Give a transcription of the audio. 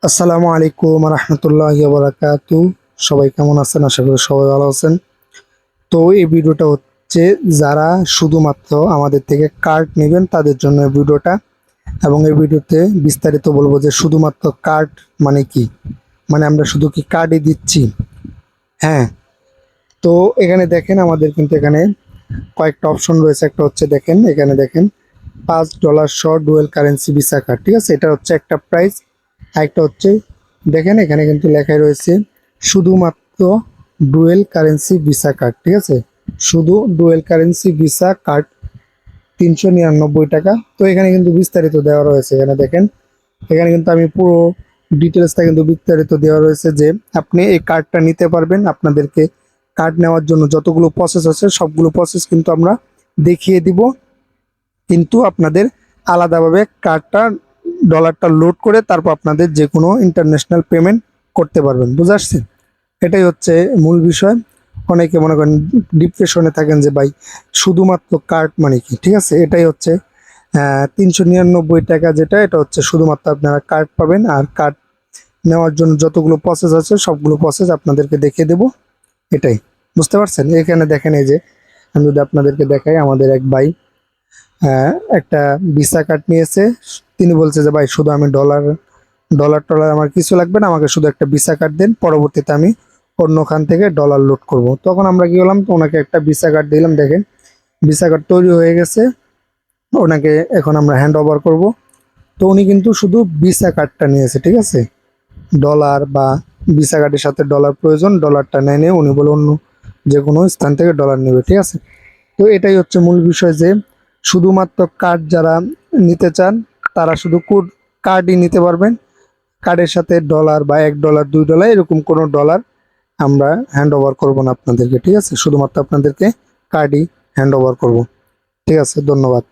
আসসালামু আলাইকুম রহমতুল্লাহি ওয়া বারাকাতু। সবাই কেমন আছেন? আশা করি সবাই ভালো আছেন। তো এই ভিডিওটা হচ্ছে যারা শুধুমাত্র আমাদের থেকে কার্ড নেবেন তাদের জন্য এই ভিডিওটা। এবং এই ভিডিওতে বিস্তারিত বলবো যে শুধুমাত্র কার্ড মানে কি, মানে আমরা শুধু কি কার্ডই দিচ্ছি? হ্যাঁ। তো এখানে দেখেন আমাদের কিন্তু এখানে কয়েকটা অপশন রয়েছে। একটা হচ্ছে দেখেন, এখানে দেখেন $5 সহ ডুয়েল কারেন্সি ভিসা কার্ড, ঠিক আছে, এটা হচ্ছে একটা প্রাইস। আরেকটা হচ্ছে দেখেন এখানে কিন্তু লেখাই রয়েছে শুধুমাত্র ডুয়েল কারেন্সি ভিসা কার্ড, ঠিক আছে, শুধু ডুয়েল কারেন্সি ভিসা কার্ড 399 টাকা। তো এখানে কিন্তু বিস্তারিত দেওয়া রয়েছে। এখানে দেখেন, এখানে কিন্তু আমি পুরো ডিটেলসটা কিন্তু বিস্তারিত দেওয়া রয়েছে যে আপনি এই কার্ডটা নিতে পারবেন। আপনাদেরকে কার্ড নেওয়ার জন্য যতগুলো প্রসেস আছে সবগুলো প্রসেস কিন্তু আমরা দেখিয়ে দিব, কিন্তু আপনাদের আলাদাভাবে কার্ডটা ডলারটা লোড করে তারপর আপনাদের যে কোনো ইন্টারন্যাশনাল পেমেন্ট করতে পারবেন। বুঝে আসছে? এটাই হচ্ছে মূল বিষয়। অনেকে মনে করেন ডিপ্রেশনে থাকেন যে ভাই শুধুমাত্র কার্ড মানে কি, ঠিক আছে, এটাই হচ্ছে 399 টাকা যেটা, এটা হচ্ছে শুধুমাত্র আপনারা কার্ড পাবেন। আর কার্ড নেওয়ার জন্য যতগুলো প্রসেস আছে সবগুলো প্রসেস আপনাদেরকে দেখিয়ে দেব। এটাই, বুঝতে পারছেন? এখানে দেখেন, এই যে আমি যদি আপনাদেরকে দেখাই, আমাদের এক ভাই একটা ভিসা কার্ড নিয়েছে। তিনি বলছে যে ভাই শুধু আমি ডলার ডলার টলার আমার কিছু লাগবে না, আমাকে শুধু একটা ভিসা কার্ড দেন, পরবর্তীতে আমি অন্যখান থেকে ডলার লোড করব। তখন আমরা কি করলাম, তো ওনাকে একটা ভিসা কার্ড দিলাম। দেখেন ভিসা কার্ড তৈরি হয়ে গেছে, ওনাকে এখন আমরা হ্যান্ড ওভার করবো। তো উনি কিন্তু শুধু ভিসা কার্ডটা নিয়েছে, ঠিক আছে, ডলার বা ভিসা কার্ডের সাথে ডলার প্রয়োজন, ডলারটা নেয়, উনি বলে অন্য যে কোনো স্থান থেকে ডলার নেবে, ঠিক আছে। তো এটাই হচ্ছে মূল বিষয় যে শুধুমাত্র কার্ড যারা নিতে চান তারা শুধু কার্ডই নিতে পারবেন। কার্ডের সাথে ডলার বা $1 $2 এরকম কোনো ডলার আমরা হ্যান্ড ওভার করবো না আপনাদেরকে, ঠিক আছে, শুধুমাত্র আপনাদেরকে কার্ডই হ্যান্ড ওভার করবো। ঠিক আছে, ধন্যবাদ।